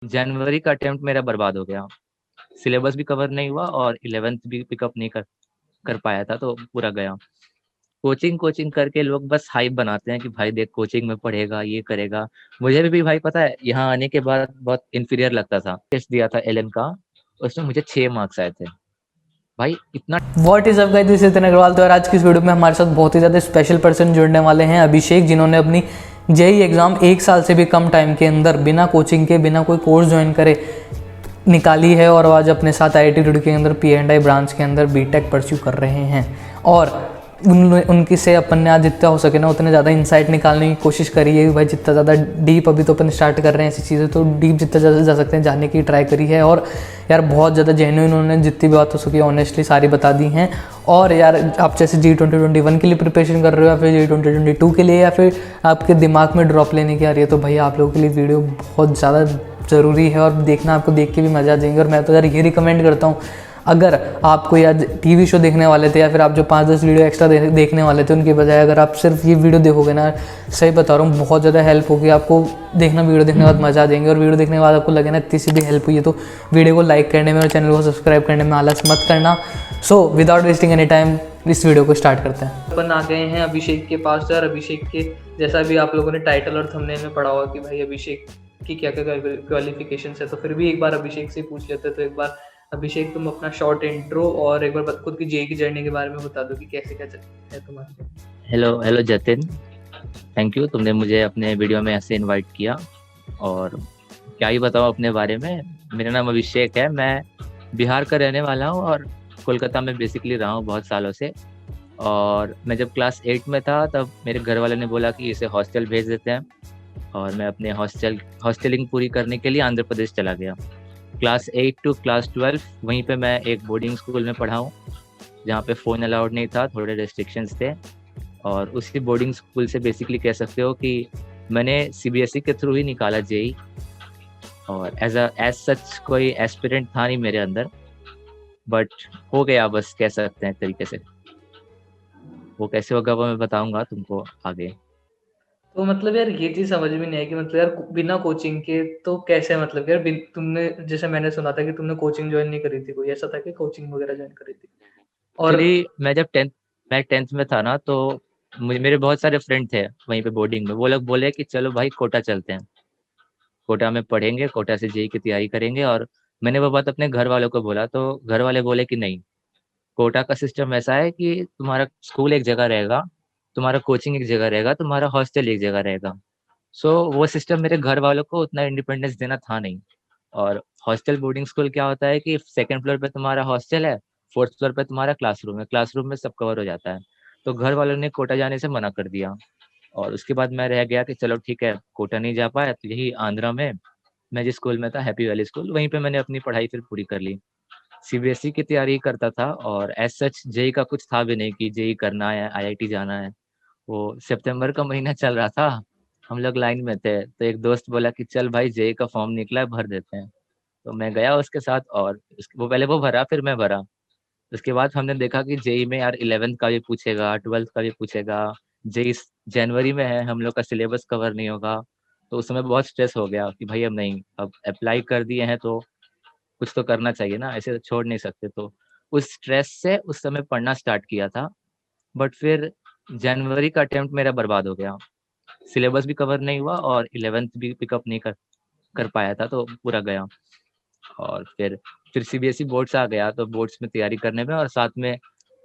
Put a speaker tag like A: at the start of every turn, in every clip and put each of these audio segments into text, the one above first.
A: जनवरी का अटेम्प्ट मेरा बर्बाद हो गया। सिलेबस भी कवर नहीं हुआ और 11th भी पिकअप नहीं कर कर पाया था, तो पूरा गया। कोचिंग कोचिंग करके लोग बस हाइप बनाते हैं कि भाई देख कोचिंग में पढ़ेगा, ये करेगा। मुझे भी भाई पता है, यहाँ आने के बाद बहुत इंफीरियर लगता था। टेस्ट दिया था एलएन का, उसमें मुझे 6 मार्क्स आए थे भाई, इतना।
B: What is up guys, this is Agarwal. तो यार आज की इस वीडियो में हमारे साथ बहुत ही ज़्यादा स्पेशल पर्सन जुड़ने वाले हैं, अभिषेक, जिन्होंने अपनी जेई एग्ज़ाम 1 साल से भी कम टाइम के अंदर बिना कोचिंग के, बिना कोई कोर्स ज्वाइन करे निकाली है, और आज अपने साथ आईआईटी रुड़की के अंदर पीएंडआई ब्रांच के अंदर बीटेक परस्यू कर रहे हैं। और उनकी से अपन ने आज जितना हो सके ना उतने ज़्यादा इंसाइट निकालने की कोशिश करी है भाई। जितना ज़्यादा डीप, अभी तो अपन स्टार्ट कर रहे हैं ऐसी चीज़ें, तो डीप जितना ज़्यादा जा सकते हैं जानने की ट्राई करी है। और यार बहुत ज़्यादा जेन्युइन उन्होंने जितनी भी बात हो सकी ऑनेस्टली सारी बता दी हैं। और यार आप जैसे G2021 के लिए प्रिपरेशन कर रहे हो, या फिर G2022 के लिए, या फिर आपके दिमाग में ड्रॉप लेने की आ रही है, तो भाई आप लोगों के लिए वीडियो बहुत ज़्यादा ज़रूरी है। और देखना, आपको देख के भी मज़ा आ जाएंगे। और मैं तो यार ये रिकमेंड करता हूँ, अगर आप कोई आज टीवी शो देखने वाले थे, या फिर आप जो 5-10 वीडियो एक्स्ट्रा देखने वाले थे, उनके बजाय अगर आप सिर्फ ये वीडियो देखोगे ना, सही बता रहा हूँ बहुत ज़्यादा हेल्प होगी आपको। देखना, वीडियो देखने के बाद मज़ा आ जाएंगे। और वीडियो देखने के बाद आपको लगे ना इतनी सी भी हेल्प हुई है, तो वीडियो को लाइक करने में और चैनल को सब्सक्राइब करने में आलस मत करना। So without wasting any time इस वीडियो को स्टार्ट करते हैं। अपन आ गए हैं अभिषेक के पास। यार अभिषेक के जैसा भी आप लोगों ने टाइटल और थंबनेल में पढ़ा होगा कि भाई अभिषेक की क्या क्या क्वालिफिकेशन है, तो फिर भी एक बार अभिषेक से पूछ लेते। तो एक बार अभिषेक, तुम अपना शॉर्ट इंट्रो और एक बार खुद की जेई की जर्नी के बारे में बता दो कि कैसे क्या है तुम्हारा।
A: Hello hello Jatin, thank you, तुमने मुझे अपने वीडियो में ऐसे इनवाइट किया। और क्या ही बताऊँ अपने बारे में। मेरा नाम अभिषेक है, मैं बिहार का रहने वाला हूँ और कोलकाता में बेसिकली रहा हूँ बहुत सालों से। और मैं जब क्लास 8 में था तब मेरे घर वालों ने बोला कि इसे हॉस्टल भेज देते हैं, और मैं अपने हॉस्टलिंग पूरी करने के लिए आंध्र प्रदेश चला गया। क्लास 8 टू क्लास 12 वहीं पे मैं एक बोर्डिंग स्कूल में पढ़ा हूँ, जहाँ पे फ़ोन अलाउड नहीं था, थोड़े रेस्ट्रिक्शंस थे। और उसी बोर्डिंग स्कूल से बेसिकली कह सकते हो कि मैंने सीबीएसई के थ्रू ही निकाला जेई। और एज सच कोई एस्पिरेंट था नहीं मेरे अंदर, बट हो गया, बस कह सकते हैं एक तरीके से। वो कैसे होगा वो मैं बताऊंगा तुमको आगे।
B: तो मतलब यार ये चीज समझ में नहीं आई कि मतलब यार बिना कोचिंग के तो कैसे, मतलब यार तुमने, जैसे मैंने सुना था कि तुमने कोचिंग ज्वाइन नहीं करी थी, कोई ऐसा था कि कोचिंग वगैरह ज्वाइन करी थी? और
A: एक्चुअली मैं टेंथ में था ना, तो मेरे बहुत सारे फ्रेंड थे वहीं पे बोर्डिंग में। वो लोग बोले कि चलो भाई कोटा चलते हैं, कोटा में पढ़ेंगे, कोटा से जेई की तैयारी करेंगे। और मैंने वो बात अपने घर वालों को बोला, तो घर वाले बोले कि नहीं, कोटा का सिस्टम ऐसा है कि तुम्हारा स्कूल एक जगह रहेगा, तुम्हारा कोचिंग एक जगह रहेगा, तुम्हारा हॉस्टल एक जगह रहेगा। सो वो सिस्टम मेरे घर वालों को उतना इंडिपेंडेंस देना था नहीं। और हॉस्टल बोर्डिंग स्कूल क्या होता है कि सेकंड फ्लोर पे तुम्हारा हॉस्टल है, फोर्थ फ्लोर पे तुम्हारा क्लासरूम है, क्लासरूम में सब कवर हो जाता है। तो घर वालों ने कोटा जाने से मना कर दिया। और उसके बाद मैं रह गया कि चलो ठीक है, कोटा नहीं जा पाया तो यही आंध्रा में मैं जिस स्कूल में था, हैप्पी वैली स्कूल, वहीं पे मैंने अपनी पढ़ाई फिर पूरी कर ली। सीबीएसई की तैयारी करता था, और एज सच जेई का कुछ था भी नहीं कि जेई करना है, आईआईटी जाना है। वो सितंबर का महीना चल रहा था, हम लोग लाइन में थे, तो एक दोस्त बोला कि चल भाई जेई का फॉर्म निकला है, भर देते हैं। तो मैं गया उसके साथ, और वो पहले वो भरा फिर मैं भरा। उसके बाद हमने देखा कि जेई में यार 11th का भी पूछेगा, 12th का भी पूछेगा। जेई जनवरी में है, हम लोग का सिलेबस कवर नहीं होगा। तो उस समय बहुत स्ट्रेस हो गया कि भाई अब नहीं, अब अप्लाई कर दिए हैं तो कुछ तो करना चाहिए ना, ऐसे तो छोड़ नहीं सकते। तो उस स्ट्रेस से उस समय पढ़ना स्टार्ट किया था। बट फिर जनवरी का अटेम्प्ट मेरा बर्बाद हो गया। सिलेबस भी कवर नहीं हुआ और 11th भी पिकअप नहीं कर कर पाया था, तो पूरा गया। और फिर सीबीएसई बोर्ड्स आ गया, तो बोर्ड्स में तैयारी करने में और साथ में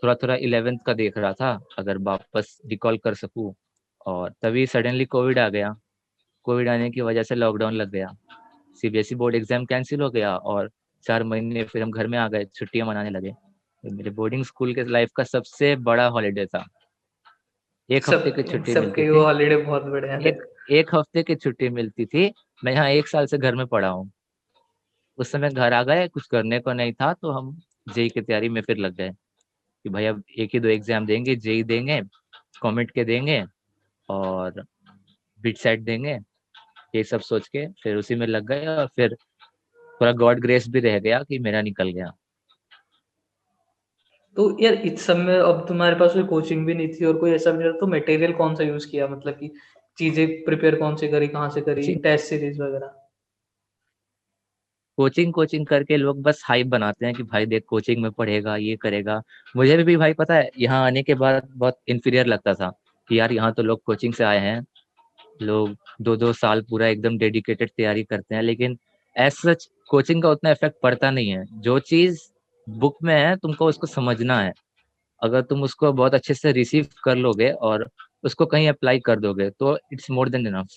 A: थोड़ा थोड़ा 11th का देख रहा था, अगर वापस रिकॉल कर सकूं। और तभी सडनली कोविड आ गया। कोविड आने की वजह से लॉकडाउन लग गया, सीबीएसई बोर्ड एग्जाम कैंसिल हो गया, और 4 महीने फिर हम घर में आ गए, छुट्टियां मनाने लगे। तो मेरे बोर्डिंग स्कूल के लाइफ का सबसे बड़ा हॉलीडे था। एक हफ्ते की
B: सब
A: छुट्टी मिलती
B: सबके वो
A: थी।
B: हॉलीडे बहुत बड़े हैं।
A: एक एक हफ्ते की छुट्टी मिलती थी। मैं यहाँ 1 साल से घर में पड़ा हूँ। उस समय घर आ गए, कुछ करने को नहीं था, तो हम जेई की तैयारी में फिर लग गए कि भाई अब एक ही दो एग्जाम देंगे, जेई देंगे, कॉमेट के देंगे, और बिट सेट देंगे। ये सब सोच के फिर उसी में लग गए, और फिर थोड़ा गॉड ग्रेस भी रह गया कि मेरा निकल गया।
B: तो यार इस समय अब तुम्हारे पास कोई कोचिंग भी नहीं थी और कोई ऐसा भी नहीं था, तो मटेरियल कौन सा यूज किया, मतलब कि चीजें प्रिपेयर कौन से करी, कहाँ से करी,
A: जी,
B: टेस्ट सीरीज वगैरह?
A: कोचिंग कोचिंग करके लोग बस हाइप बनाते हैं कि भाई देख कोचिंग में पढ़ेगा, ये करेगा। मुझे भी भाई पता है, यहाँ आने के बाद बहुत इन्फीरियर लगता था कि यार यहाँ तो लोग कोचिंग से आए हैं, लोग 2-2 साल पूरा एकदम डेडिकेटेड तैयारी करते हैं, लेकिन एज सच कोचिंग का उतना इफेक्ट पड़ता नहीं है। जो चीज बुक में है तुमको उसको समझना है। अगर तुम उसको बहुत अच्छे से रिसीव कर लोगे और उसको कहीं अप्लाई कर दोगे तो इट्स मोर देन इनफ।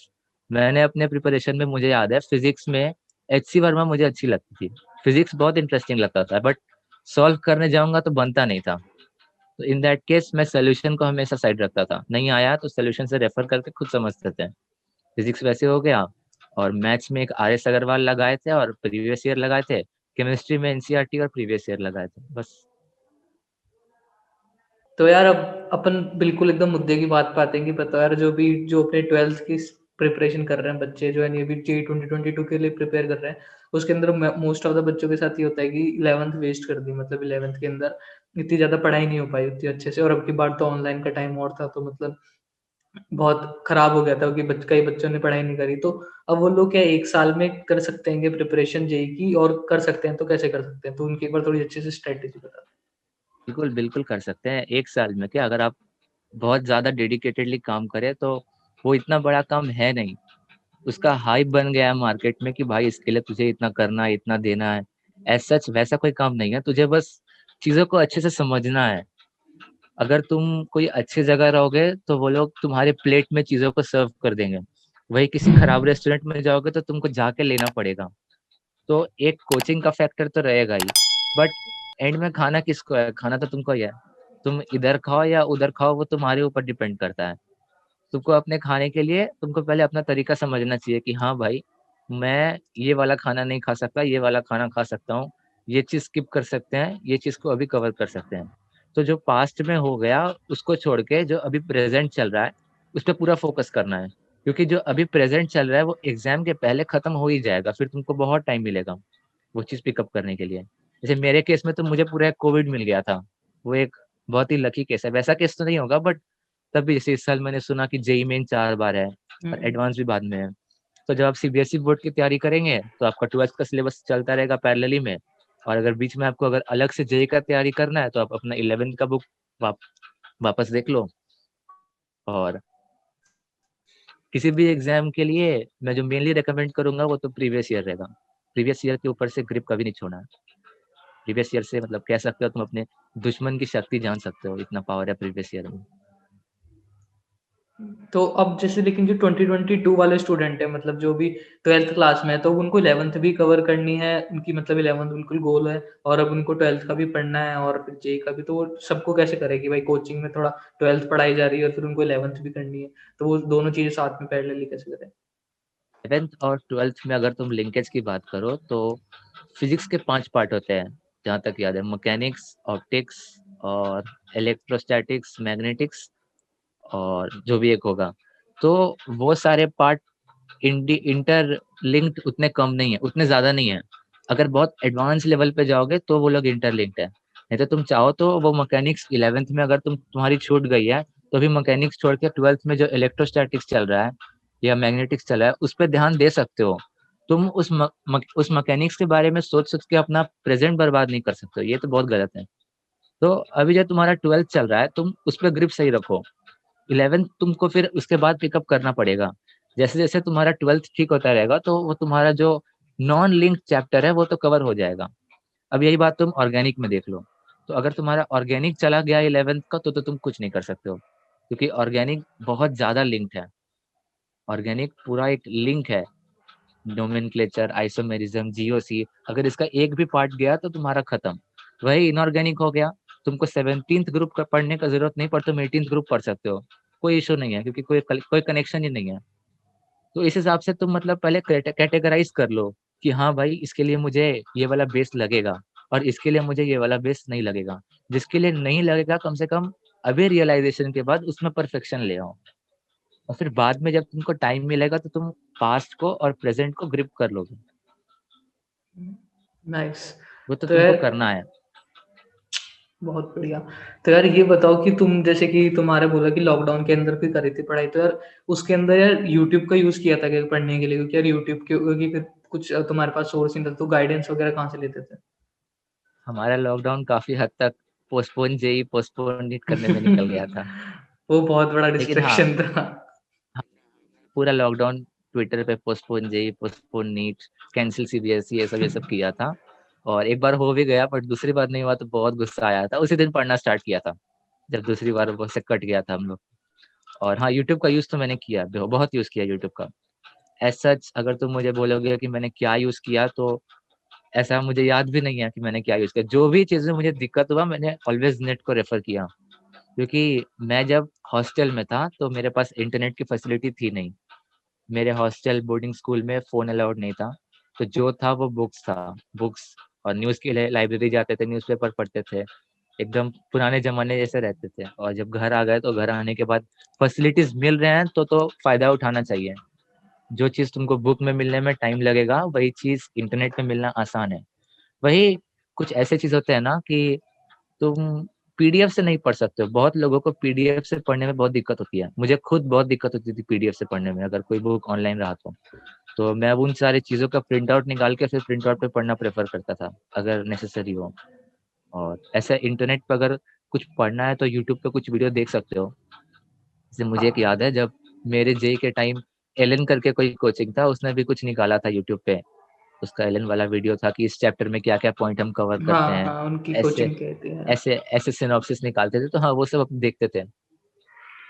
A: मैंने अपने प्रिपरेशन में, मुझे याद है फिजिक्स में HC वर्मा मुझे अच्छी लगती थी। फिजिक्स बहुत इंटरेस्टिंग लगता था, बट सॉल्व करने जाऊंगा तो बनता नहीं था। तो इन दैट केस मैं सोल्यूशन को हमेशा साइड रखता था, नहीं आया तो सोल्यूशन से रेफर करके खुद समझते थे। फिजिक्स वैसे हो गया। और मैथ्स में एक RS अग्रवाल लगाए थे और प्रीवियस ईयर लगाए थे। केमिस्ट्री में NCERT और प्रीवियस ईयर लगाए थे बस।
B: तो यार अब अपन बिल्कुल एकदम मुद्दे की बात पे आते हैं कि बताओ यार, जो अपने 12th की प्रिपरेशन कर रहे हैं बच्चे, जो है ये भी JEE 2022 के लिए प्रिपेयर कर रहे हैं, उसके अंदर मोस्ट ऑफ द बच्चों के साथ ये होता है कि 11th वेस्ट कर दी। मतलब 11th के अंदर इतनी ज़्यादा पढ़ाई नहीं हो पाई उतनी अच्छे से, और अब की बार तो ऑनलाइन का टाइम और था, तो मतलब बहुत खराब हो गया था कि कई बच्चों ने पढ़ाई नहीं करी। तो अब वो लोग क्या एक साल में कर सकते हैं प्रिपरेशन JEE की, और कर सकते हैं तो कैसे कर सकते हैं? तो उनकी एक बार थोड़ी अच्छे से स्ट्रेटेजी बता।
A: बिल्कुल बिल्कुल कर सकते हैं। एक साल में क्या, अगर आप बहुत ज्यादा डेडिकेटेडली काम करें तो वो इतना बड़ा काम है नहीं। उसका हाइप बन गया है मार्केट में कि भाई इसके लिए तुझे इतना करना है, इतना देना है। एज सच वैसा कोई काम नहीं है, तुझे बस चीजों को अच्छे से समझना है। अगर तुम कोई अच्छी जगह रहोगे तो वो लोग तुम्हारे प्लेट में चीजों को सर्व कर देंगे। वही किसी खराब रेस्टोरेंट में जाओगे तो तुमको जाके लेना पड़ेगा। तो एक कोचिंग का फैक्टर तो रहेगा ही, बट एंड में खाना किसको है? खाना तो तुमको ही है। तुम इधर खाओ या उधर खाओ वो तुम्हारे ऊपर डिपेंड करता है। तुमको अपने खाने के लिए तुमको पहले अपना तरीका समझना चाहिए कि हाँ भाई, मैं ये वाला खाना नहीं खा सकता, ये वाला खाना खा सकता हूँ। ये चीज स्किप कर सकते हैं, ये चीज को अभी कवर कर सकते हैं। तो जो पास्ट में हो गया उसको छोड़ के जो अभी प्रेजेंट चल रहा है उस पर पूरा फोकस करना है। क्योंकि जो अभी प्रेजेंट चल रहा है वो एग्जाम के पहले खत्म हो ही जाएगा, फिर तुमको बहुत टाइम मिलेगा वो चीज पिकअप करने के लिए। जैसे मेरे केस में तो मुझे पूरा कोविड मिल गया था। वो एक बहुत ही लकी केस है, वैसा केस तो नहीं होगा, बट तब भी जैसे इस साल मैंने सुना कि JEE मेन 4 बार है और
B: हम्म।
A: एडवांस भी बाद में है। तो जब आप CBSE बोर्ड की तैयारी करेंगे तो आपका 12th का सिलेबस चलता रहेगा पैरेलली में। और अगर बीच में आपको अगर अलग से JEE का तैयारी करना है तो आप अपना 11th का बुक वाप, वापस देख लो। और किसी भी एग्जाम के लिए मैं जो मेनली रिकमेंड करूंगा वो तो प्रीवियस ईयर रहेगा। प्रीवियस ईयर के ऊपर से ग्रिप कभी नहीं छोड़ना है। प्रीवियस ईयर से मतलब कह सकते हो तुम अपने दुश्मन की शक्ति जान सकते हो, इतना पावर है प्रीवियस ईयर में।
B: तो अब जैसे लेकिन जो 2022 वाले स्टूडेंट है, मतलब जो भी 12th क्लास में है, तो उनको 11th भी कवर करनी है उनकी, मतलब 11th बिल्कुल गोल है, और अब उनको 12th का भी पढ़ना है और फिर JEE का भी। तो वो सबको कैसे करेगी भाई? कोचिंग में थोड़ा 12th पढ़ाई जा रही है और फिर उनको 11th भी करनी है, तो वो दोनों चीजें साथ में पैरेलली कैसे करें?
A: 11th और 12th में अगर तुम लिंकेज की बात करो तो फिजिक्स के 5 पार्ट होते हैं जहाँ तक याद है, मैकेनिक्स, ऑप्टिक्स और इलेक्ट्रोस्टैटिक्स, मैग्नेटिक्स और जो भी एक होगा। तो वो सारे पार्ट इंटर लिंक्ड उतने कम नहीं है, उतने ज्यादा नहीं है। अगर बहुत एडवांस लेवल पे जाओगे तो वो लोग इंटरलिंक्ड है। नहीं तो तुम चाहो तो वो मैकेनिक्स 11th में अगर तुम्हारी छूट गई है तो भी मैकेनिक्स छोड़ के 12th में जो इलेक्ट्रोस्टैटिक्स चल रहा है या मैग्नेटिक्स चल रहा है उस पर ध्यान दे सकते हो। तुम उस मैकेनिक्स के बारे में सोच सोच के अपना प्रेजेंट बर्बाद नहीं कर सकते हो, ये तो बहुत गलत है। तो अभी जो तुम्हारा 12th चल रहा है तुम उस पर ग्रिप सही रखो। 11th तुमको फिर उसके बाद पिकअप करना पड़ेगा। जैसे जैसे तुम्हारा 12th ठीक होता रहेगा तो वो तुम्हारा जो नॉन लिंक चैप्टर है वो तो कवर हो जाएगा। अब यही बात तुम ऑर्गेनिक में देख लो। तो अगर तुम्हारा ऑर्गेनिक चला गया 11th का तो तुम कुछ नहीं कर सकते हो, क्योंकि ऑर्गेनिक बहुत ज्यादा लिंक्ड है। ऑर्गेनिक पूरा एक लिंक है। नोमेनक्लेचर, आइसोमेरिज्म, GOC, अगर इसका एक भी पार्ट गया तो तुम्हारा खत्म। वही इनऑर्गेनिक हो गया। तुमको 17th ग्रुप का पढ़ने का जरूरत नहीं, पर तुम 18th ग्रुप पढ़ सकते हो। कोई इशू नहीं है, क्योंकि कोई कनेक्शन ही नहीं है। तो इस हिसाब से तुम मतलब पहले कैटेगराइज कर लो कि हाँ भाई इसके लिए मुझे ये वाला बेस लगेगा और इसके लिए मुझे ये वाला बेस नहीं लगेगा। जिसके लिए नहीं लगेगा कम से कम अभी रियलाइजेशन के बाद उसमें परफेक्शन ले आओ। और फिर बाद में जब तुमको टाइम मिलेगा तो तुम पास्ट को और प्रेजेंट को ग्रिप कर लोगे।
B: नाइस।
A: वो तो
B: तो
A: तुमको
B: यार
A: करना है।
B: बहुत बढ़िया। तो यार ये बताओ कि तुम जैसे कि तुम्हारे बोला कि लॉकडाउन के अंदर भी करी थी पढ़ाई, तो यार उसके अंदर यार यूट्यूब का यूज़ किया था क्या पढ़ने के लिए? क्योंकि यार यूट्यूब के क्योंकि फिर कुछ तुम्हारे पास सोर्स नहीं था, तो गाइडेंस वगैरह कहाँ से लेते थे?
A: हमारा लॉकडाउन काफी हद तक पोस्टपोन जेई पोस्टपोन नीट करने में निकल गया था।
B: वो बहुत बड़ा
A: लेकिन हाँ,
B: डिस्ट्रैक्शन था।
A: पूरा लॉकडाउन ट्विटर पे postpone JEE postpone NEET cancel CBSE ये सब किया था। और एक बार हो भी गया, बट दूसरी बार नहीं हुआ तो बहुत गुस्सा आया था। उसी दिन पढ़ना स्टार्ट किया था जब दूसरी बार वो से कट गया था हम लोग। और हाँ, यूट्यूब का यूज तो मैंने किया, बहुत यूज किया यूट्यूब का। एज सच अगर तुम मुझे बोलोगे कि मैंने क्या यूज किया, तो ऐसा मुझे याद भी नहीं है कि मैंने क्या यूज किया। जो भी चीजें मुझे दिक्कत हुआ, मैंने ऑलवेज नेट को रेफर किया। क्योंकि मैं जब हॉस्टल में था तो मेरे पास इंटरनेट की फैसिलिटी थी नहीं। मेरे हॉस्टल बोर्डिंग स्कूल में फोन अलाउड नहीं था। तो जो था वो बुक्स था, बुक्स। और न्यूज़ के लिए लाइब्रेरी जाते थे, न्यूज़पेपर पढ़ते थे। एकदम पुराने जमाने जैसे रहते थे। और जब घर आ गए तो घर आने के बाद फैसिलिटीज मिल रहे हैं तो फायदा उठाना चाहिए। जो चीज़ तुमको बुक में मिलने में टाइम लगेगा, वही चीज़ इंटरनेट पे मिलना आसान है। वही कुछ ऐसे चीज़ होते हैं ना कि तुम पीडीएफ से नहीं पढ़ सकते हो। बहुत लोगों को पीडीएफ से पढ़ने में बहुत दिक्कत होती है। मुझे खुद बहुत दिक्कत होती थी पीडीएफ से पढ़ने में, अगर कोई बुक ऑनलाइन रहा तो मैं उन सारी चीज़ों का प्रिंट आउट निकाल के फिर प्रिंट आउट पे पढ़ना प्रेफर करता था, अगर नेसेसरी हो। और ऐसे इंटरनेट पे अगर कुछ पढ़ना है तो यूट्यूब पे कुछ वीडियो देख सकते हो। जैसे मुझे एक याद है, जब मेरे जेई के टाइम एलन करके कोई कोचिंग था, उसने भी कुछ निकाला था यूट्यूब पे। उसका एलन वाला वीडियो था कि इस चैप्टर में क्या क्या पॉइंट हम कवर करते
B: हाँ,
A: हैं।
B: हाँ, उनकी
A: ऐसे
B: कोचिंग कहते हैं।
A: ऐसे ऐसे सिनॉप्सिस निकालते थे, तो हाँ वो सब हम देखते थे। वो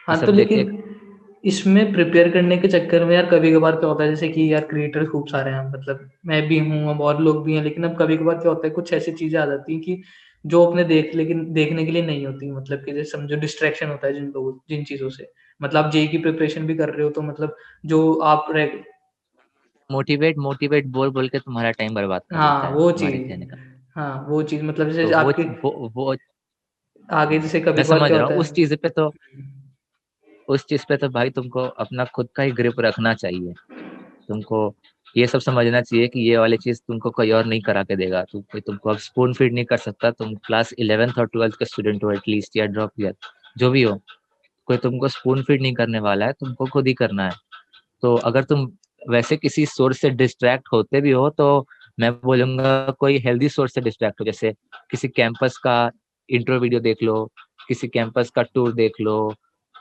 B: हाँ, तो
A: सब देख के
B: लेकिन इसमें प्रिपेयर करने के चक्कर में यार कभी-कभार क्या होता है, जैसे कि यार क्रिएटर खूब सारे हैं, मतलब मैं भी हूँ, अब और लोग भी हैं, लेकिन अब कभी-कभार क्या होता है, कुछ ऐसी चीज़ें आ जाती हैं कि जो अपने लेकिन देखने के लिए नहीं होती, मतलब कि जैसे समझो डिस्ट्रैक्शन होता है जिन चीज़ों से। मतलब आप जेईई की प्रिपरेशन भी कर रहे हो, तो मतलब जो आप रे
A: मोटिवेट मोटिवेट बोल बोल के तुम्हारा टाइम बर्बाद कर देता
B: हाँ,
A: है,
B: वो
A: तुम्हारे
B: चीज़।
A: कहने का।
B: हाँ, वो चीज़ मतलब
A: तो
B: जैसे आपके
A: वो
B: आगे जैसे
A: मैं
B: कभी-कभार
A: समझ
B: क्या
A: रहा
B: होता
A: हूँ।
B: है।
A: उस चीज पे तो भाई तुमको अपना खुद का ही ग्रिप रखना चाहिए। तुमको ये सब समझना चाहिए कि ये वाली चीज तुमको कोई और नहीं करा के देगा। कोई तुमको अब स्पून फीड नहीं कर सकता। तुम क्लास 11th और 12th के स्टूडेंट हो एटलीस्ट, या ड्रॉप ईयर जो भी हो। कोई तुमको स्पून फीड नहीं करने वाला है, तुमको खुद ही करना है। तो अगर तुम वैसे किसी सोर्स से डिस्ट्रैक्ट होते भी हो, तो मैं बोलूंगा कोई हेल्दी सोर्स से डिस्ट्रैक्ट हो। जैसे किसी कैंपस का इंट्रो वीडियो देख लो, किसी कैंपस का टूर देख लो,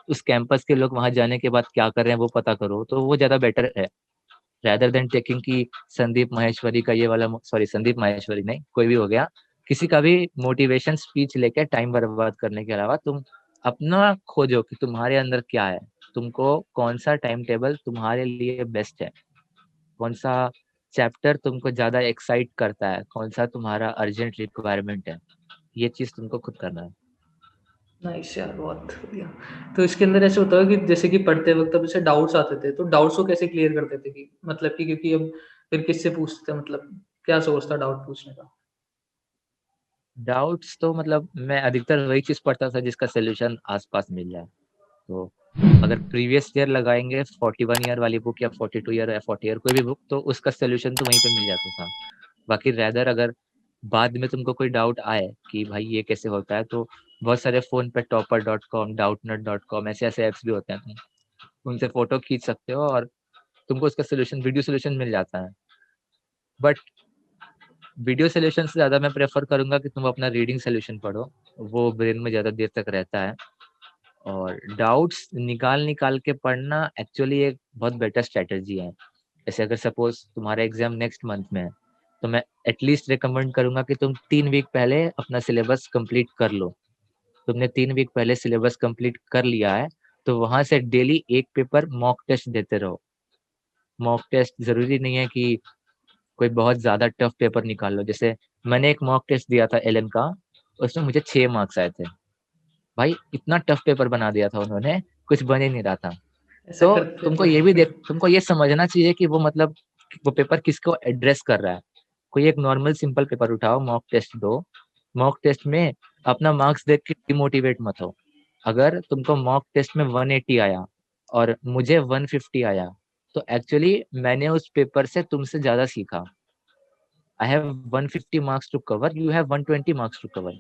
A: उस कैंपस के लोग वहां जाने के बाद क्या कर रहे हैं वो पता करो, तो वो ज्यादा बेटर है। रैदर देन टेकिंग की संदीप माहेश्वरी का ये वाला, सॉरी संदीप माहेश्वरी नहीं, कोई भी हो गया, किसी का भी मोटिवेशन स्पीच लेके टाइम बर्बाद करने के अलावा तुम अपना खोजो कि तुम्हारे अंदर क्या है। तुमको कौन सा टाइम टेबल तुम्हारे लिए बेस्ट है, कौन सा चैप्टर तुमको ज्यादा एक्साइट करता है, कौन सा तुम्हारा अर्जेंट रिक्वायरमेंट है। ये चीज तुमको खुद करना है।
B: नाइस यार, बहुत बढ़िया। तो इसके अंदर ऐसे होता है कि जैसे कि पढ़ते वक़्त अब जैसे डाउट्स आते थे, तो डाउट्स को कैसे क्लियर करते थे कि मतलब कि क्योंकि अब फिर किससे पूछते थे, मतलब क्या सोर्स था डाउट पूछने का?
A: डाउट्स तो मतलब मैं अधिकतर वही चीज पढ़ता था जिसका सोल्यूशन आसपास मिल जाए। तो अगर प्रीवियस ईयर लगाएंगे 41 ईयर वाली बुक या 42 ईयर या 40 ईयर कोई भी बुक, तो उसका सोल्यूशन तो वहीं पे मिल जाता था। बाकी रैदर अगर बाद में तुमको कोई डाउट आए कि भाई ये कैसे होता है, तो बहुत सारे फोन पे topper.com doubtnut.com ऐसे ऐसे ऐप्स भी होते हैं। तुम उनसे फोटो खींच सकते हो और तुमको उसका सोल्यूशन, वीडियो सोल्यूशन मिल जाता है। बट वीडियो सोल्यूशन से ज्यादा मैं प्रेफर करूंगा कि तुम अपना रीडिंग सोल्यूशन पढ़ो। वो ब्रेन में ज्यादा देर तक रहता है। और डाउट्स निकाल निकाल के पढ़ना एक्चुअली एक बहुत बेटर स्ट्रेटजी है। जैसे अगर सपोज तुम्हारा एग्जाम नेक्स्ट मंथ में है, तो मैं एटलीस्ट रिकमेंड करूंगा कि तुम 3 वीक पहले अपना सिलेबस कंप्लीट कर लो। तुमने 3 वीक पहले सिलेबस कंप्लीट कर लिया है, तो वहां से डेली एक पेपर मॉक टेस्ट देते रहो। मॉक टेस्ट जरूरी नहीं है कि कोई बहुत ज्यादा टफ पेपर निकाल लो। जैसे मैंने एक मॉक टेस्ट दिया था एलन का, उसमें मुझे 6 मार्क्स आए थे। भाई इतना टफ पेपर बना दिया था उन्होंने, कुछ बन ही नहीं रहा था।
B: ऐसा
A: तो
B: करते थे।
A: तुमको ये समझना चाहिए कि वो मतलब वो पेपर किसको एड्रेस कर रहा है। कोई एक नॉर्मल सिंपल पेपर उठाओ, मॉक टेस्ट दो। मॉक टेस्ट में अपना मार्क्स देख के डिमोटिवेट मत हो। अगर तुमको मॉक टेस्ट में 180 आया और मुझे 150 आया, तो एक्चुअली मैंने उस पेपर से तुमसे ज्यादा सीखा। I have 150 marks to cover, you have 120 marks to cover.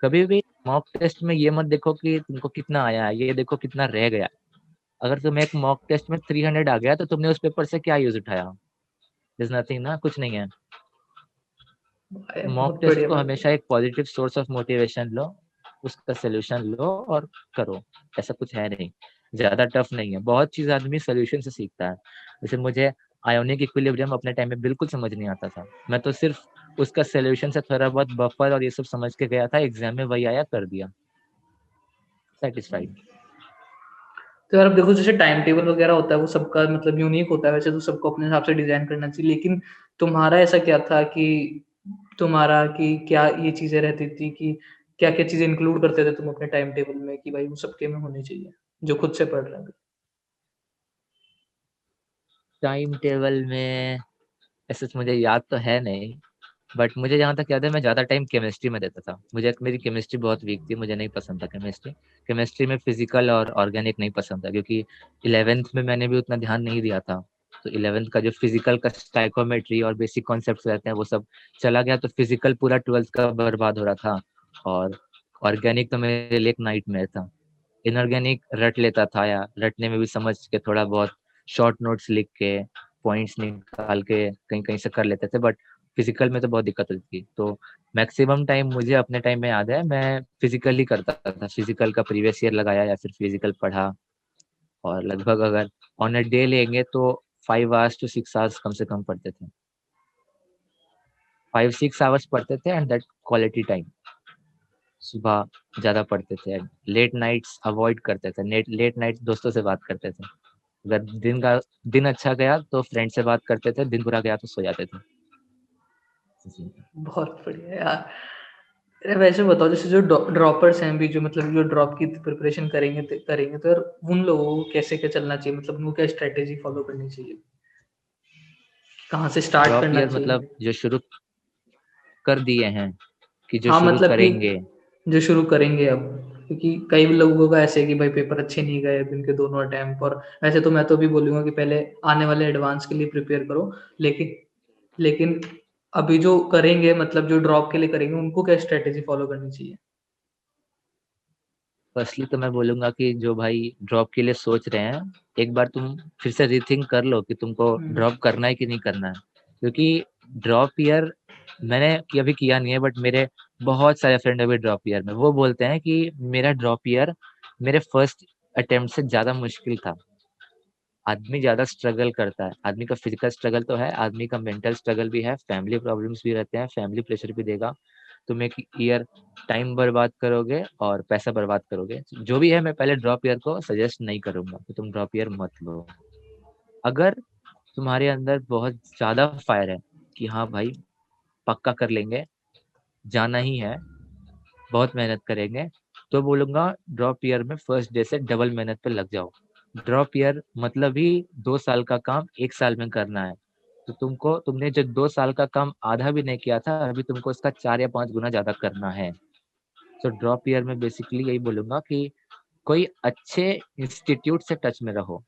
A: कभी भी मॉक टेस्ट में ये मत देखो कि तुमको कितना आया है, ये देखो कितना रह गया। अगर तुम्हें एक मॉक टेस्ट में 300 आ गया तो तुमने उस पेपर से क्या यूज उठाया? There's nothing ना, कुछ नहीं है। मॉक
B: बहुत
A: टेस्ट
B: बढ़िया
A: को
B: बात है।
A: हमेशा एक पॉजिटिव सोर्स ऑफ मोटिवेशन लो, उसका सोल्यूशन लो और करो। ऐसा कुछ है नहीं, ज्यादा टफ नहीं है। बहुत चीज आदमी सोल्यूशन से सीखता है। जैसे मुझे आयोनिक इक्विलिब्रियम अपने टाइम में बिल्कुल समझ नहीं आता था, मैं तो सिर्फ उसका सोल्यूशन से थोड़ा बहुत बफर और ये सब समझ के गया था, एग्जाम में वही आया, कर दिया, सेटिस्फाइड।
B: तो यार अब देखो जैसे टाइम टेबल वगैरह होता है वो सबका मतलब यूनिक होता है, वैसे तो सबको अपने हिसाब से डिजाइन करना चाहिए, लेकिन तुम्हारा ऐसा क्या था कि तुम्हारा कि क्या ये चीजें रहती थी कि क्या क्या चीजें इंक्लूड करते थे तुम अपने टाइम टेबल में कि भाई वो सबके में होनी चाहिए जो खुद से पढ़ रहे हैं?
A: टाइम टेबल में ऐसे तो मुझे याद तो है नहीं, बट मुझे जहाँ तक याद है मैं ज़्यादा टाइम केमिस्ट्री में देता था। मेरी केमिस्ट्री बहुत वीक थी, मुझे नहीं पसंद था केमिस्ट्री। केमिस्ट्री में फिजिकल और ऑर्गेनिक नहीं पसंद था, क्योंकि 11th में मैंने भी उतना ध्यान नहीं दिया था। तो 11th का जो फिजिकल का स्टाइकोमेट्री और बेसिक कॉन्सेप्ट्स रहते हैं वो सब चला गया, तो फिजिकल पूरा 12th का बर्बाद हो रहा था। और ऑर्गेनिक तो मेरे लिए एक नाइटमेयर था। इनऑर्गेनिक रट लेता था, या रटने में भी समझ के थोड़ा बहुत शॉर्ट नोट्स लिख के पॉइंट्स निकाल के कहीं कहीं से कर लेते थे, बट फिजिकल में तो बहुत दिक्कत होती थी। तो मैक्सिमम टाइम मुझे अपने टाइम में याद है मैं फिजिकली करता था, फिजिकल का प्रीवियस ईयर लगाया या फिर फिजिकल पढ़ा। और लगभग अगर ऑन अ डे लेंगे तो 5 hours to 6 hours कम से कम पढ़ते थे। 5-6 hours पढ़ते थे, एंड दैट क्वालिटी टाइम। सुबह ज्यादा पढ़ते थे, लेट नाइट्स अवॉइड करते थे। लेट नाइट्स दोस्तों से बात करते थे। अगर दिन अच्छा गया तो फ्रेंड से बात करते थे, दिन बुरा गया तो सो जाते थे।
B: बहुत बढ़िया यार। अरे वैसे बताओ जैसे जो ड्रॉपर्स हैं भी जो मतलब जो ड्रॉप की प्रिपरेशन करेंगे तो यार उन लोगों को कैसे क्या चलना चाहिए, मतलब उनको क्या स्ट्रेटेजी फॉलो करनी चाहिए, कहाँ से स्टार्ट
A: ड्रॉप
B: करना
A: ईयर
B: चाहिए?
A: मतलब जो शुरू कर दिए हैं कि जो
B: हाँ
A: शुरू
B: मतलब कि
A: करेंगे?
B: जो शुरू करेंगे अब, क्योंकि कई लोगों का ऐसे है कि भाई पेपर अच्छे नहीं गए इनके दोनों अटेम्प्ट, और वैसे तो मैं तो भी बोलूंगा कि पहले आने वाले एडवांस के लिए प्रिपेयर करो, लेकिन लेकिन अभी जो करेंगे मतलब जो ड्रॉप के लिए करेंगे उनको क्या स्ट्रेटेजी फॉलो करनी चाहिए?
A: फर्स्टली तो मैं बोलूंगा कि जो भाई ड्रॉप के लिए सोच रहे हैं, एक बार तुम फिर से रीथिंक कर लो कि तुमको
B: हम्म।
A: ड्रॉप करना है कि नहीं करना है। क्योंकि ड्रॉप ईयर मैंने अभी किया नहीं है, बट मेरे बहुत सारे फ्रेंड अभी ड्रॉप ईयर में, वो बोलते हैं कि मेरा ड्रॉप ईयर मेरे फर्स्ट अटेम्प्ट से ज्यादा मुश्किल था। आदमी ज्यादा स्ट्रगल करता है, आदमी का फिजिकल स्ट्रगल तो है, आदमी का मेंटल स्ट्रगल भी है, फैमिली प्रॉब्लम्स भी रहते हैं, फैमिली प्रेशर भी देगा। तुम एक ईयर टाइम बर्बाद करोगे और पैसा बर्बाद करोगे। जो भी है, मैं पहले ड्रॉप ईयर को सजेस्ट नहीं करूंगा कि तुम ड्रॉप ईयर मत लो। अगर तुम्हारे अंदर बहुत ज्यादा फायर है कि हाँ भाई पक्का कर लेंगे, जाना ही है, बहुत मेहनत करेंगे, तो बोलूंगा ड्रॉप ईयर में फर्स्ट डे से डबल मेहनत पे लग जाओ। ड्रॉप ईयर मतलब ही 2 साल का काम 1 साल में करना है। तो तुमने जो 2 साल का काम आधा भी नहीं किया था, अभी तुमको इसका 4 या 5 गुना ज्यादा करना है। तो ड्रॉप ईयर में बेसिकली यही बोलूंगा कि कोई अच्छे इंस्टीट्यूट से टच में रहो।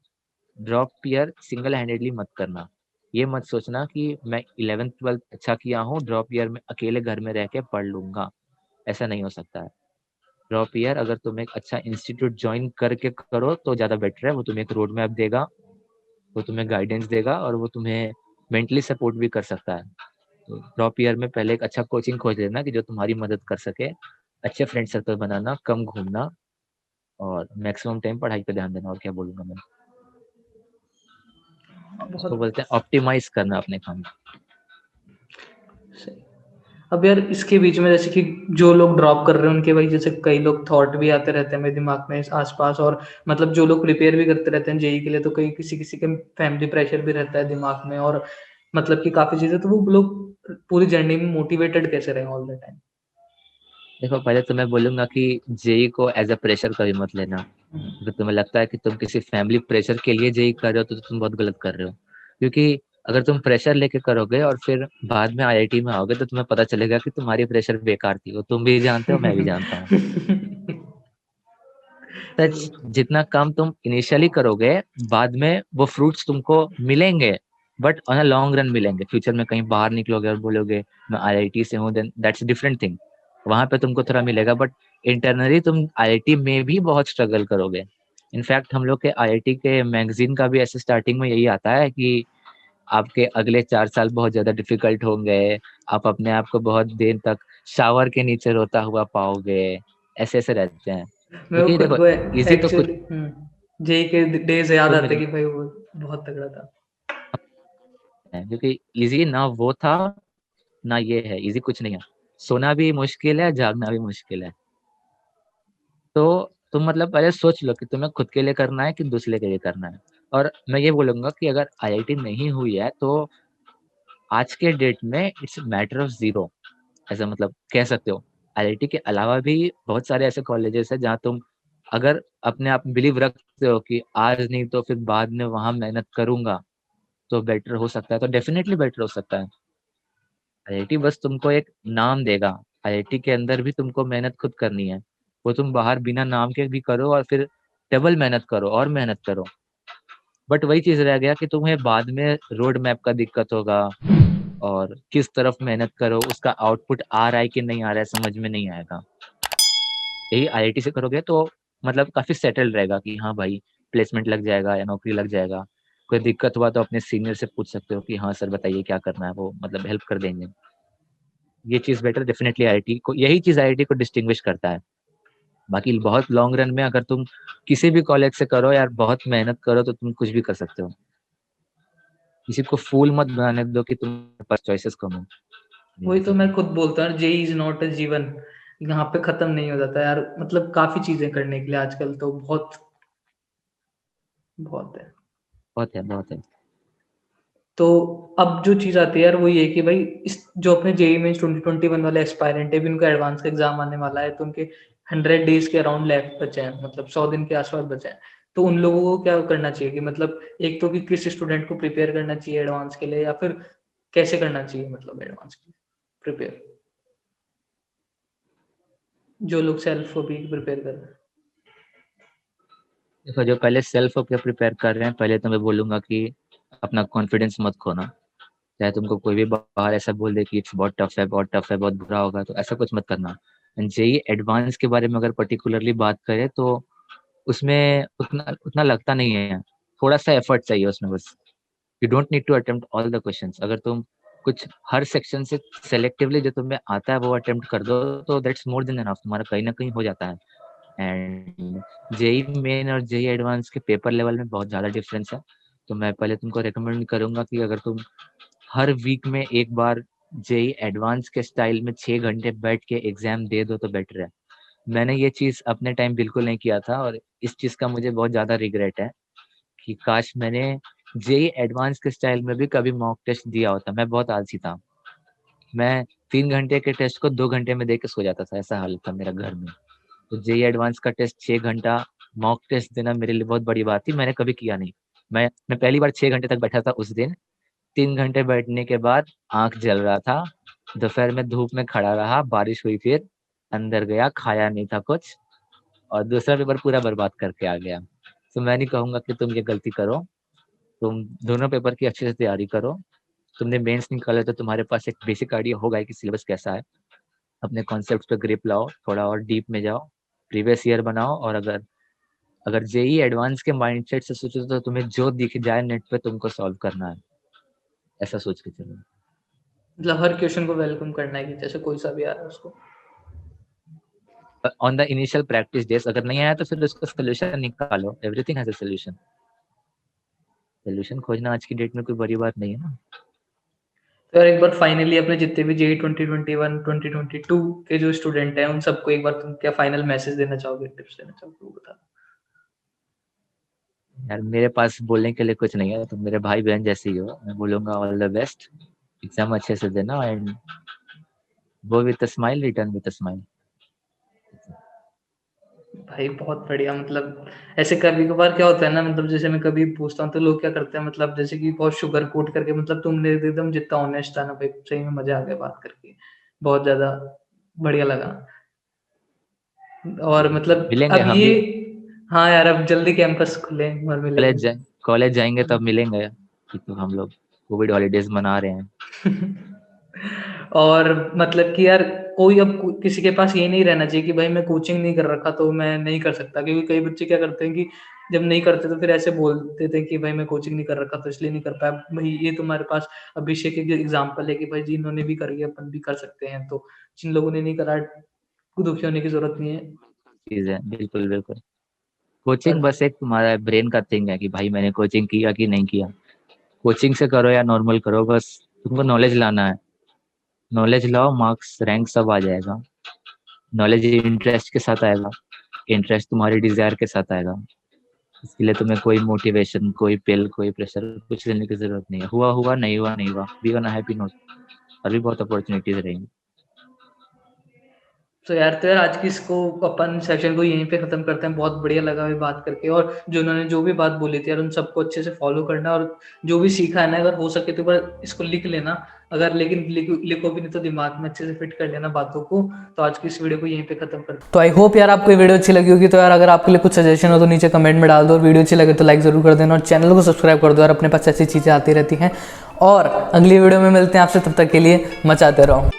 A: ड्रॉप ईयर सिंगल हैंडेडली मत करना। ये मत सोचना कि मैं 11th 12th अच्छा किया हूँ, ड्रॉप ईयर में अकेले घर में रह के पढ़ लूंगा। ऐसा नहीं हो सकता है। ड्रॉप ईयर अगर तुम एक अच्छा इंस्टीट्यूट ज्वाइन करके करो तो ज़्यादा बेटर है। वो तुम्हें एक रोड मैप देगा, वो तुम्हें गाइडेंस देगा, और वो तुम्हें मेंटली सपोर्ट भी कर सकता है। तो ड्रॉप ईयर में पहले एक अच्छा कोचिंग खोज लेना कि जो तुम्हारी मदद कर सके। अच्छे फ्रेंड सर्कल बनाना, कम घूमना, और मैक्सिमम टाइम पढ़ाई पे ध्यान देना। और क्या बोलूंगा मैं, उसको
B: बहुत
A: बोलते हैं ऑप्टिमाइज करना अपने काम को।
B: सही। अब यार इसके बीच में जैसे कि जो लोग ड्रॉप कर रहे हैं उनके भाई जैसे कई लोग थॉट भी आते रहते हैं मेरे दिमाग में आसपास, और मतलब जो लोग प्रिपेयर भी करते रहते हैं जेई के लिए, तो कई किसी किसी के फैमिली प्रेशर भी रहता है दिमाग में, और मतलब कि काफी चीजें, तो वो लोग पूरी जर्नी में मोटिवेटेड कैसे रहे ऑल द टाइम?
A: देखो, पहले तो मैं बोलूंगा कि जेई को एज अ प्रेशर कभी मत लेना। अगर तुम्हें लगता है कि तुम किसी फैमिली प्रेशर के लिए जेई कर रहे हो तो तुम बहुत गलत कर रहे हो। क्योंकि अगर तुम प्रेशर लेके करोगे और फिर बाद में आईआईटी में आओगे तो तुम्हें पता चलेगा कि तुम्हारी प्रेशर बेकार थी। वो तुम भी जानते हो, मैं भी जानता हूँ। सच, जितना काम तुम इनिशियली करोगे, बाद में वो फ्रूट्स तुमको मिलेंगे, but on a long run मिलेंगे। फ्यूचर में कहीं बाहर निकलोगे और बोलोगे मैं आईआईटी से हूँ, देन दैट्स डिफरेंट थिंग। वहां पे तुमको थोड़ा मिलेगा, बट इंटरनली तुम आईआईटी में भी बहुत स्ट्रगल करोगे। इनफैक्ट हम लोग के आईआईटी के मैगजीन का भी ऐसे स्टार्टिंग में यही आता है कि आपके अगले 4 साल बहुत ज्यादा डिफिकल्ट होंगे, आप अपने आप को बहुत देर तक शावर के नीचे रोता हुआ पाओगे, ऐसे ऐसे रहते हैं।
B: मेरे को
A: क्योंकि
B: खुद
A: देखो
B: वो
A: इजी तो कुछ
B: एक्चुअली जेई के डेज याद
A: तुम
B: आते कि भाई वो बहुत तगड़ा था।
A: है, क्योंकि इजी ना वो था ना ये है, इजी कुछ नहीं है। सोना भी मुश्किल है, जागना भी मुश्किल है। तो तुम मतलब पहले सोच लो कि तुम्हें खुद के लिए करना है कि दूसरे के लिए करना है। और मैं ये बोलूंगा कि अगर आईआईटी नहीं हुई है तो आज के डेट में इट्स मैटर ऑफ जीरो, ऐसा मतलब कह सकते हो। आईआईटी के अलावा भी बहुत सारे ऐसे कॉलेजेस हैं जहाँ तुम अगर अपने आप बिलीव रखते हो कि आज नहीं तो फिर बाद में वहां मेहनत करूंगा तो बेटर हो सकता है, तो डेफिनेटली बेटर हो सकता है। आईआईटी बस तुमको एक नाम देगा। आईआईटी के अंदर भी तुमको मेहनत खुद करनी है। वो तुम बाहर बिना नाम के भी करो और फिर डबल मेहनत करो और मेहनत करो। बट वही चीज रह गया कि तुम्हें बाद में रोड मैप का दिक्कत होगा, और किस तरफ मेहनत करो उसका आउटपुट आ रहा है कि नहीं आ रहा है समझ में नहीं आएगा। यही आईआईटी से करोगे तो मतलब काफी सेटल्ड रहेगा कि हाँ भाई प्लेसमेंट लग जाएगा या नौकरी लग जाएगा। कोई दिक्कत हुआ तो अपने सीनियर से पूछ सकते हो कि हाँ सर बताइए क्या करना है, वो मतलब हेल्प कर देंगे। ये चीज बेटर डेफिनेटली आईआईटी को, यही चीज आईआईटी को डिस्टिंग्विश करता है। बाकी बहुत लॉन्ग रन में अगर तुम किसी भी कॉलेज से करो यार, बहुत मेहनत करो तो तुम कुछ भी कर सकते हो। किसी को फूल मत बनाने दो कि तुम्हारे पास चॉइसेस कम हो।
B: वही तो मैं खुद बोलता हूँ, जेई इज नॉट अ जीवन, यहाँ पे खत्म नहीं हो जाता यार, मतलब काफी चीजें करने के लिए आजकल तो बहुत बहुत है।
A: बहुत है बहुत है।
B: तो अब जो चीज आती है यार वो ये है कि भाई इस जो अपने जेई में 2021 वाले एस्पायरेंट है, भी उनका एडवांस का एग्जाम आने वाला है, तो उनके 100 डेज के अराउंड लेफ्ट बचे हैं, मतलब 100 दिन के आसपास बचे हैं। तो उन लोगों को क्या करना चाहिए कि मतलब एक तो कि किस स्टूडेंट को प्रिपेयर करना चाहिए एडवांस के लिए, या फिर कैसे करना चाहिए मतलब एडवांस के लिए प्रिपेयर, जो लोग सेल्फ को भी प्रिपेयर कर रहे हैं।
A: देखो जो पहले सेल्फ होकर प्रिपेयर कर रहे हैं, पहले तो मैं बोलूंगा कि अपना कॉन्फिडेंस मत खोना। चाहे तुमको कोई भी बाहर ऐसा बोल दे कि इट्स बहुत टफ है, बहुत टफ है, बहुत बुरा होगा, तो ऐसा कुछ मत करना। जेई एडवांस के बारे में अगर पर्टिकुलरली बात करें तो उसमें उतना उतना लगता नहीं है। थोड़ा सा एफर्ट चाहिए उसमें बस। You don't need to attempt all the questions. अगर तुम कुछ हर सेक्शन से सेलेक्टिवली जो तुम्हें आता है वो अटेम्प्ट कर दो तो दैट्स मोर देन एनफ, तुम्हारा कहीं ना कहीं हो जाता है। एंड जेई मेन और जेई एडवांस के पेपर लेवल में बहुत ज़्यादा डिफरेंस है। तो मैं पहले तुमको रिकमेंड करूंगा कि अगर तुम हर वीक में एक बार जेई एडवांस के स्टाइल में 6 घंटे बैठ के एग्जाम दे दो तो बेटर है। मैंने ये चीज़ अपने टाइम बिल्कुल नहीं किया था और इस चीज़ का मुझे बहुत ज़्यादा रिग्रेट है कि काश मैंने जेई एडवांस के स्टाइल में भी कभी मॉक टेस्ट दिया होता। मैं बहुत आलसी था। मैं 3 घंटे के टेस्ट को 2 घंटे में दे के सो जाता था, ऐसा हाल था मेरा घर में। तो जेई एडवांस का टेस्ट 6 घंटा मॉक टेस्ट देना मेरे लिए बहुत बड़ी बात थी, मैंने कभी किया नहीं। मैं पहली बार 6 घंटे तक बैठा था उस दिन। 3 घंटे बैठने के बाद आंख जल रहा था। दोपहर में धूप में खड़ा रहा, बारिश हुई, फिर अंदर गया, खाया नहीं था कुछ, और दूसरा पेपर पूरा बर्बाद करके आ गया। तो मैं नहीं कहूंगा कि तुम ये गलती करो। तुम दोनों पेपर की अच्छे से तैयारी करो। तुमने मेंस निकाले तो तुम्हारे पास एक बेसिक आइडिया होगा कि सिलेबस कैसा है। अपने कॉन्सेप्ट पे ग्रिप लाओ, थोड़ा और डीप में जाओ, प्रीवियस ईयर बनाओ, और अगर अगर जेई एडवांस के माइंडसेट से सोचो तो तुम्हें जो दिख जाए नेट पे तुमको सॉल्व करना है, ऐसा सोच के चलो।
B: मतलब हर क्वेश्चन को वेलकम करना है कि जैसे कोई सा भी आ रहा है उसको।
A: On the initial practice days अगर नहीं आया तो फिर उसका सोल्यूशन निकालो। Everything has a solution. Solution खोजना आज की डेट में कोई बड़ी बात नहीं है ना।
B: तो यार एक बार फाइनली अपने जितने भी जेई 2021 2022 के जो स्टूडेंट हैं उन सबको एक बार तुम क्या फाइनल मैसेज देना चाहोगे, टिप्स देना चाहोगे, वो बता।
A: यार मेरे पास बोलने के लिए कुछ नहीं है, तुम मेरे भाई बहन जैसे ही हो। मैं बोलूंगा ऑल द बेस्ट, एग्जाम अच्छे से देना, and go with a smile, return with a smile.
B: भाई बहुत बढ़िया, मतलब ऐसे कभी कभार क्या होता है ना, मतलब जैसे मैं कभी पूछता हूँ तो लोग क्या करते हैं, मतलब जैसे कि बहुत शुगर कोट करके, मतलब तुमने एकदम जितना ऑनेस्ट था ना भाई, सही में मजा आ गया बात करके, बहुत ज्यादा बढ़िया लगा। और मतलब
A: मिलेंगे
B: अब
A: हम
B: ये,
A: भी।
B: हाँ यार अब जल्दी कैंपस खुले और मिलेंगे।
A: कॉलेज जाएंगे तब मिलेंगे, तो हम लोग कोविड हॉलीडेज मना रहे हैं।
B: और मतलब कि यार कोई अब किसी के पास ये नहीं रहना चाहिए कि भाई मैं कोचिंग नहीं कर रखा तो मैं नहीं कर सकता, क्योंकि कई बच्चे क्या करते हैं कि जब नहीं करते तो फिर ऐसे बोलते थे कि भाई मैं कोचिंग नहीं कर रखा तो इसलिए नहीं कर पाया। भाई ये तुम्हारे पास अभिषेक एक एग्जाम्पल है कि भाई जिन्होंने भी करी है अपन भी कर सकते हैं, तो जिन लोगों ने नहीं करा दुखी होने की जरूरत नहीं है।
A: चीज है, बिल्कुल बिल्कुल। कोचिंग
B: पर
A: बस एक तुम्हारा ब्रेन का थिंग है कि भाई मैंने कोचिंग किया कि नहीं किया। कोचिंग से करो या नॉर्मल करो, बस तुमको नॉलेज लाना है। नॉलेज लाओ, मार्क्स रैंक सब आ जाएगा। नॉलेज इंटरेस्ट के साथ आएगा, इंटरेस्ट तुम्हारी डिजायर के साथ आएगा। इसके लिए तुम्हें कोई मोटिवेशन, कोई पिल, कोई प्रेशर कुछ लेने की जरूरत नहीं है। हुआ हुआ, नहीं हुआ नहीं हुआ, बी ऑन हैप्पी नोट। और भी बहुत अपॉर्चुनिटीज रहेंगी।
B: तो यार आज की इसको अपन सेशन को यहीं पे खत्म करते हैं। बहुत बढ़िया लगा ये बात करके, और जो उन्होंने जो भी बात बोली थी यार उन सबको अच्छे से फॉलो करना, और जो भी सीखा है ना अगर हो सके तो एक बार इसको लिख लेना। अगर लेकिन लिखो भी नहीं तो दिमाग में अच्छे से फिट कर लेना बातों को। तो आज की इस वीडियो को यहीं पे खत्म करते हैं। तो आई होप यार आपको ये वीडियो अच्छी लगी होगी। तो यार अगर आपके लिए कुछ सजेशन हो तो नीचे कमेंट में डाल दो, और वीडियो अच्छी लगे तो लाइक जरूर कर देना, और चैनल को सब्सक्राइब कर दो यार, अपने पास ऐसी चीजें आती रहती हैं। और अगली वीडियो में मिलते हैं आपसे, तब तक के लिए मचाते रहो।